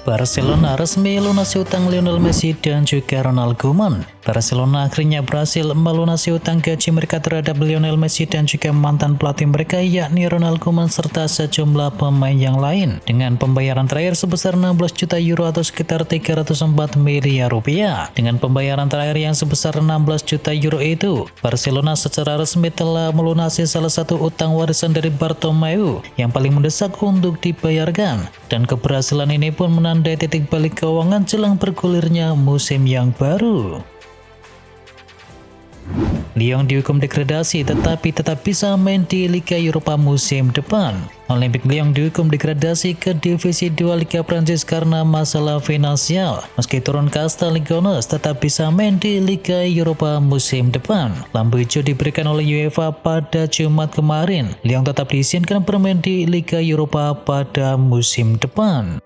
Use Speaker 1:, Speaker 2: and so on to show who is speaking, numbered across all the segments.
Speaker 1: Barcelona resmi lunasi utang Lionel Messi dan juga Ronald Koeman. Barcelona akhirnya berhasil melunasi utang gaji mereka terhadap Lionel Messi dan juga mantan pelatih mereka yakni Ronald Koeman serta sejumlah pemain yang lain dengan pembayaran terakhir sebesar 16 juta euro atau sekitar 304 miliar rupiah. Dengan pembayaran terakhir yang sebesar 16 juta euro itu, Barcelona secara resmi telah melunasi salah satu utang warisan dari Bartomeu yang paling mendesak untuk dibayarkan, dan keberhasilan ini pun menandai titik balik keuangan jelang bergulirnya musim yang baru. Lyon dihukum degradasi tetapi tetap bisa main di Liga Eropa musim depan. Olympique Lyon dihukum degradasi ke Divisi 2 Liga Prancis karena masalah finansial. Meski turun kasta Ligue 1 tetap bisa main di Liga Eropa musim depan. Lampu hijau diberikan oleh UEFA pada Jumat kemarin. Lyon tetap diizinkan bermain di Liga Eropa pada musim depan.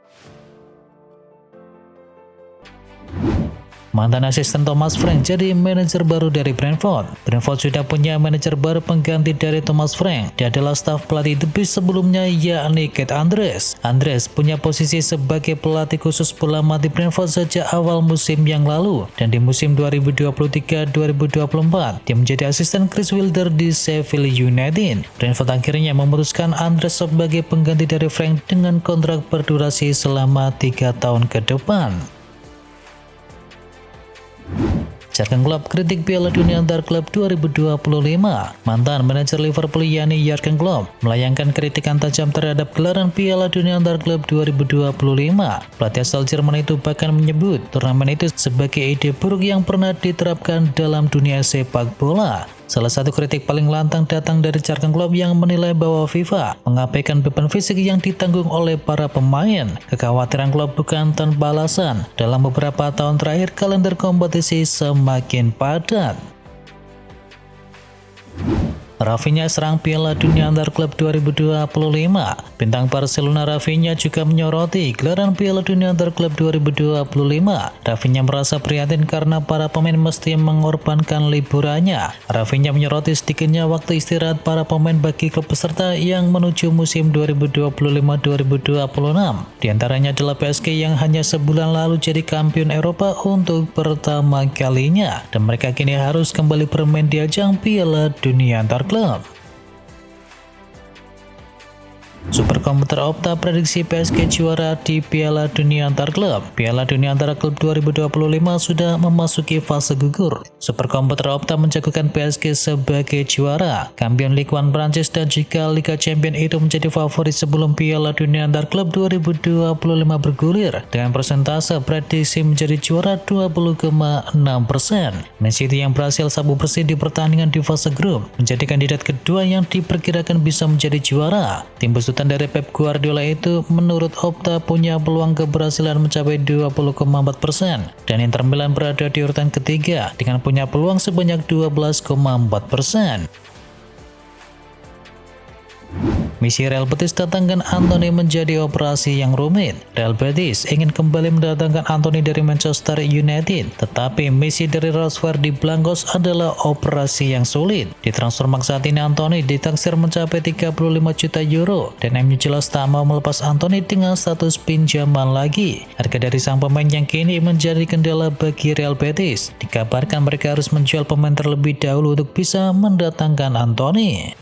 Speaker 1: Mantan asisten Thomas Frank jadi manajer baru dari Brentford. Brentford sudah punya manajer baru pengganti dari Thomas Frank. Dia adalah staf pelatih The Beast sebelumnya yakni Keith Andrews. Andrews punya posisi sebagai pelatih khusus bola mati Brentford sejak awal musim yang lalu. Dan di musim 2023-2024, dia menjadi asisten Chris Wilder di Sheffield United. Brentford akhirnya memutuskan Andrews sebagai pengganti dari Frank dengan kontrak berdurasi selama 3 tahun ke depan. Jurgen Klopp kritik Piala Dunia antar klub 2025. Mantan manajer Liverpool yakni Jurgen Klopp melayangkan kritikan tajam terhadap gelaran Piala Dunia antar klub 2025. Pelatih asal Jerman itu bahkan menyebut turnamen itu sebagai ide buruk yang pernah diterapkan dalam dunia sepak bola. Salah satu kritik paling lantang datang dari Jurgen Klopp yang menilai bahwa FIFA mengabaikan beban fisik yang ditanggung oleh para pemain. Kekhawatiran Klopp bukan tanpa alasan. Dalam beberapa tahun terakhir, kalender kompetisi semakin padat. Rafinha serang Piala Dunia antar klub 2025. Bintang Barcelona Rafinha juga menyoroti gelaran Piala Dunia antar klub 2025. Rafinha merasa prihatin karena para pemain mesti mengorbankan liburannya. Rafinha menyoroti sedikitnya waktu istirahat para pemain bagi klub peserta yang menuju musim 2025-2026. Di antaranya adalah PSG yang hanya sebulan lalu jadi kampion Eropa untuk pertama kalinya, dan mereka kini harus kembali bermain di ajang Piala Dunia antar klub. Superkomputer Opta prediksi PSG juara di Piala Dunia antar klub. Piala Dunia antara klub 2025 sudah memasuki fase gugur. Superkomputer Opta menjagokan PSG sebagai juara. Kampion Ligue 1 Prancis dan juga Liga Champions itu menjadi favorit sebelum Piala Dunia antar klub 2025 bergulir dengan persentase prediksi menjadi juara 20,6%. Man City yang berhasil sabu bersih di pertandingan di fase grup menjadi kandidat kedua yang diperkirakan bisa menjadi juara. Tim besutan dari Pep Guardiola itu menurut Opta punya peluang keberhasilan mencapai 20,4% dan Inter Milan berada di urutan ketiga dengan punya peluang sebanyak 12,4%. Misi Real Betis datangkan Anthony menjadi operasi yang rumit. Real Betis ingin kembali mendatangkan Anthony dari Manchester United, tetapi misi dari transfer di Blancos adalah operasi yang sulit. Di transfermarkt saat ini Anthony ditaksir mencapai 35 juta euro dan MU jelas tak mau melepas Anthony dengan status pinjaman lagi. Harga dari sang pemain yang kini menjadi kendala bagi Real Betis. Dikabarkan mereka harus menjual pemain terlebih dahulu untuk bisa mendatangkan Anthony.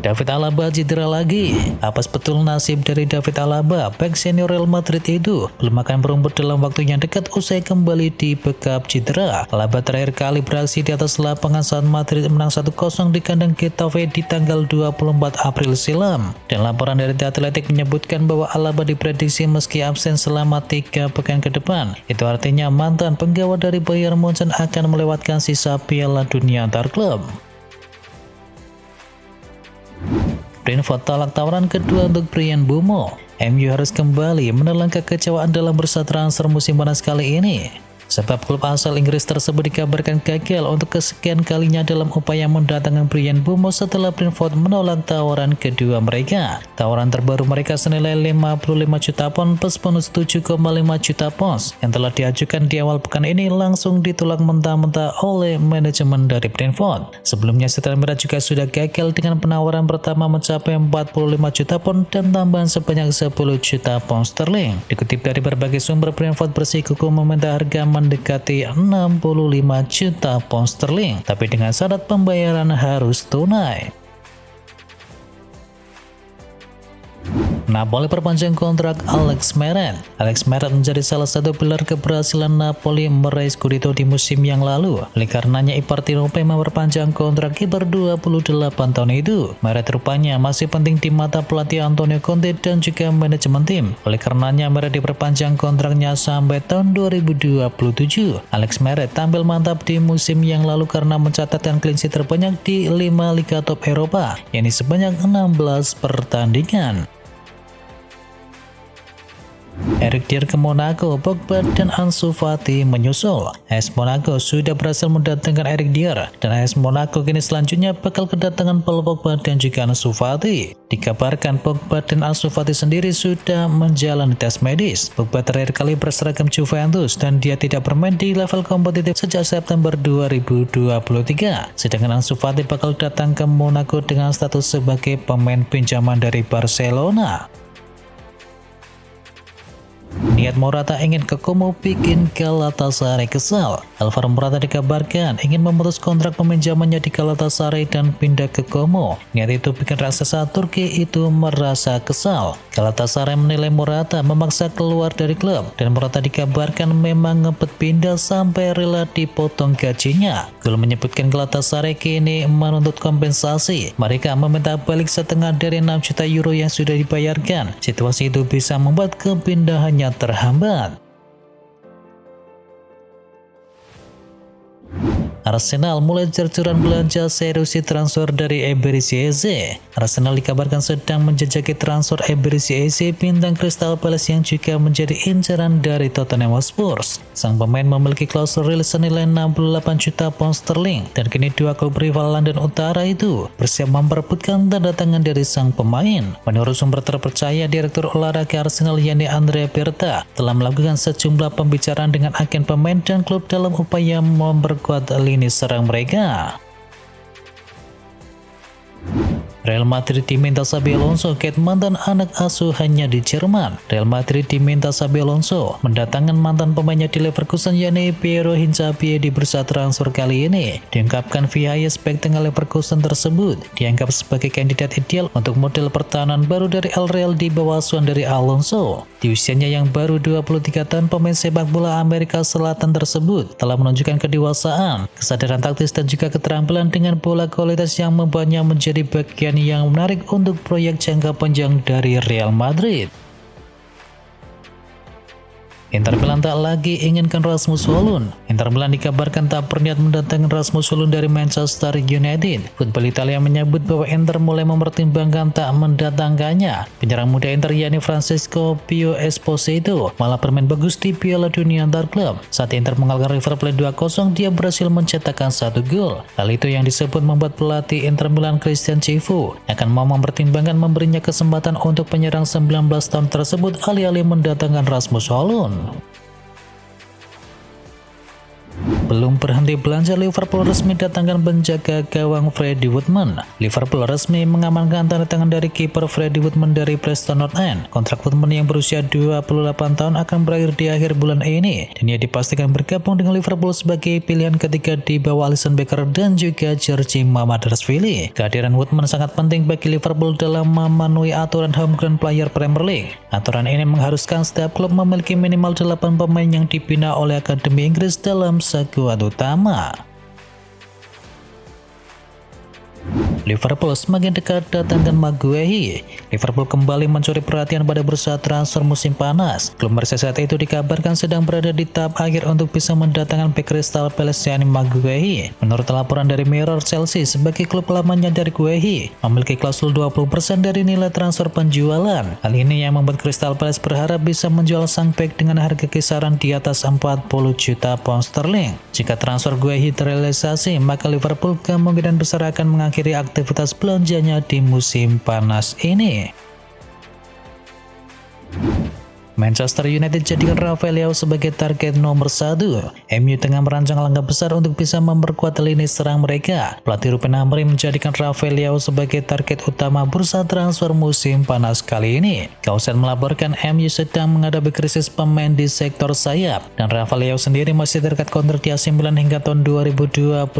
Speaker 1: David Alaba cedera lagi. Apa betul nasib dari David Alaba? Bek senior Real Madrid itu belum akan berumput dalam waktu yang dekat usai kembali di bekap cedera. Alaba terakhir kali beraksi di atas lapangan saat Madrid menang 1-0 di kandang Getafe di tanggal 24 April silam. Dan laporan dari The Athletic menyebutkan bahwa Alaba diprediksi meski absen selama 3 pekan ke depan. Itu artinya mantan penggawa dari Bayern Munchen akan melewatkan sisa Piala Dunia antar klub. Brentford tolak tawaran kedua untuk Bryan Mbeumo. MU harus kembali menelan kekecewaan dalam bursa transfer musim panas kali ini. sebab klub asal Inggris tersebut dikabarkan gagal untuk kesekian kalinya dalam upaya mendatangkan Bryan Mbeumo setelah Brentford menolak tawaran kedua mereka. Tawaran terbaru mereka senilai 55 juta pound plus bonus 7,5 juta pounds yang telah diajukan di awal pekan ini langsung ditolak mentah-mentah oleh manajemen dari Brentford. Sebelumnya Setan Merah juga sudah gagal dengan penawaran pertama mencapai 45 juta pound dan tambahan sebanyak 10 juta pound sterling. Dikutip dari berbagai sumber, Brentford bersikukuh meminta harga mendekati 65 juta pound sterling, tapi dengan syarat pembayaran harus tunai. Napoli perpanjang kontrak Alex Meret. Alex Meret menjadi salah satu pilar keberhasilan Napoli meraih Scudetto di musim yang lalu. Oleh karenanya Ipartirope memperpanjang kontrak kiper 28 tahun itu. Meret rupanya masih penting di mata pelatih Antonio Conte dan juga manajemen tim. Oleh karenanya Meret diperpanjang kontraknya sampai tahun 2027. Alex Meret tampil mantap di musim yang lalu karena mencatatkan clean sheet terbanyak di 5 liga top Eropa, yakni sebanyak 16 pertandingan. Eric Dier ke Monaco, Pogba dan Ansu Fati menyusul. AS Monaco sudah berhasil mendatangkan Eric Dier dan AS Monaco kini selanjutnya bakal kedatangan Paul Pogba dan juga Ansu Fati. Dikabarkan Pogba dan Ansu Fati sendiri sudah menjalani tes medis. Pogba terakhir kali berseragam Juventus dan dia tidak bermain di level kompetitif sejak September 2023. Sedangkan Ansu Fati bakal datang ke Monaco dengan status sebagai pemain pinjaman dari Barcelona. Niat Morata ingin ke Como bikin Galatasaray kesal. Alvaro Morata dikabarkan ingin memutus kontrak peminjamannya di Galatasaray dan pindah ke Como. Niat itu bikin raksasa Turki itu merasa kesal. Galatasaray menilai Morata memaksa keluar dari klub dan Morata dikabarkan memang ngebet pindah sampai rela dipotong gajinya. Gol menyebutkan Galatasaray kini menuntut kompensasi. Mereka meminta balik setengah dari 6 juta euro yang sudah dibayarkan. Situasi itu bisa membuat kepindahannya terhambat. Arsenal mulai cercuran belanja serius transfer dari Eberechi Eze. Arsenal dikabarkan sedang menjajaki transfer Eberechi Eze bintang Crystal Palace yang juga menjadi incaran dari Tottenham Hotspur. Sang pemain memiliki klausul rilis senilai 68 juta pound sterling dan kini dua klub rival London Utara itu bersiap memperebutkan tanda tangan dari sang pemain. Menurut sumber terpercaya, Direktur Olahraga Arsenal yakni Andrea Berta telah melakukan sejumlah pembicaraan dengan agen pemain dan klub dalam upaya memperkuat lini serang mereka. Real Madrid diminta Xabi Alonso, Kate mantan anak asuhannya di Jerman. Real Madrid diminta Xabi Alonso mendatangkan mantan pemainnya di Leverkusen yakni Piero Hincapié di bursa transfer kali ini. Diungkapkan via Spek tengah Leverkusen tersebut dianggap sebagai kandidat ideal untuk model pertahanan baru dari El Real di bawah asuhan dari Alonso. Di usianya yang baru 23 tahun, pemain sepak bola Amerika Selatan tersebut telah menunjukkan kedewasaan, kesadaran taktis dan juga keterampilan dengan bola kualitas yang membuatnya menjadi bagian yang menarik untuk proyek jangka panjang dari Real Madrid. Inter Milan tak lagi inginkan Rasmus Højlund. Inter Milan dikabarkan tak berniat mendatangkan Rasmus Højlund dari Manchester United. Football Italia menyebut bahwa Inter mulai mempertimbangkan tak mendatangkannya. Penyerang muda Inter yakni Francesco Pio Esposito malah bermain bagus di Piala Dunia antar klub. Saat Inter mengalahkan River Plate 2-0, dia berhasil mencetakkan 1 gol. Hal itu yang disebut membuat pelatih Inter Milan Christian Cifu akan mau mempertimbangkan memberinya kesempatan untuk penyerang 19 tahun tersebut alih-alih mendatangkan Rasmus Højlund. Belum berhenti belanja, Liverpool resmi datangkan penjaga gawang Freddie Woodman. Liverpool resmi mengamankan tanda tangan dari kiper Freddie Woodman dari Preston North End. Kontrak Woodman yang berusia 28 tahun akan berakhir di akhir bulan ini, dan ia dipastikan bergabung dengan Liverpool sebagai pilihan ketiga di bawah Alisson Becker dan juga Georgi Mamardashvili. Kehadiran Woodman sangat penting bagi Liverpool dalam memenuhi aturan homegrown player Premier League. Aturan ini mengharuskan setiap klub memiliki minimal 8 pemain yang dibina oleh Akademi Inggris dalam skuad utama. Liverpool semakin dekat datangkan Maguire. Liverpool kembali mencuri perhatian pada bursa transfer musim panas. Klub Merseyside saat itu dikabarkan sedang berada di tahap akhir untuk bisa mendatangkan bek Crystal Palace yakni Maguire. Menurut laporan dari Mirror, Chelsea sebagai klub lamanya dari Guehi memiliki klausul 20% dari nilai transfer penjualan. Hal ini yang membuat Crystal Palace berharap bisa menjual sang bek dengan harga kisaran di atas 40 juta pound sterling. Jika transfer Guehi terrealisasi, maka Liverpool kemungkinan besar akan mengakhiri aktivitas belanjanya di musim panas ini. Manchester United jadikan Rafael Leao sebagai target nomor 1. MU tengah merancang langkah besar untuk bisa memperkuat lini serang mereka. Pelatih Ruben Amorim menjadikan Rafael Leao sebagai target utama bursa transfer musim panas kali ini. Kausen melaporkan MU sedang menghadapi krisis pemain di sektor sayap, dan Rafael Leao sendiri masih terikat kontrak di AC Milan hingga tahun 2028.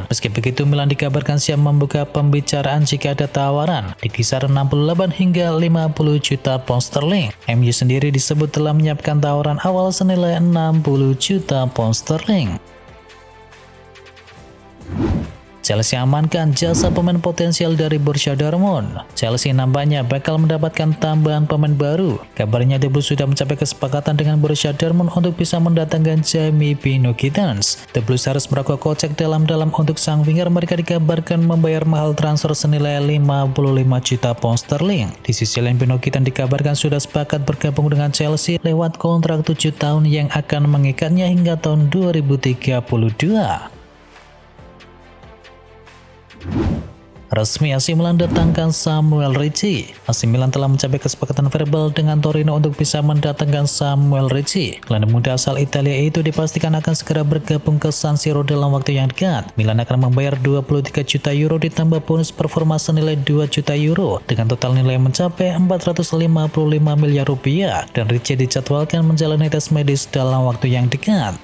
Speaker 1: Meski begitu, Milan dikabarkan siap membuka pembicaraan jika ada tawaran di kisaran 68 hingga 50 juta pound sterling. MU sendiri disebut telah menyiapkan tawaran awal senilai 60 juta pound sterling. Chelsea amankan jasa pemain potensial dari Borussia Dortmund. Chelsea nampaknya bakal mendapatkan tambahan pemain baru. Kabarnya The Blues sudah mencapai kesepakatan dengan Borussia Dortmund untuk bisa mendatangkan Jamie Bino Gittens. The Blues harus merogoh kocek dalam-dalam untuk sang winger. Mereka dikabarkan membayar mahal transfer senilai 55 juta pound sterling. Di sisi lain, Bino Gittens dikabarkan sudah sepakat bergabung dengan Chelsea lewat kontrak 7 tahun yang akan mengikatnya hingga tahun 2032. Resmi AC Milan datangkan Samuel Ricci. AC Milan telah mencapai kesepakatan verbal dengan Torino untuk bisa mendatangkan Samuel Ricci. Gelandang muda asal Italia itu dipastikan akan segera bergabung ke San Siro dalam waktu yang dekat. Milan akan membayar 23 juta euro ditambah bonus performa senilai 2 juta euro dengan total nilai mencapai 455 miliar rupiah, dan Ricci dijadwalkan menjalani tes medis dalam waktu yang dekat.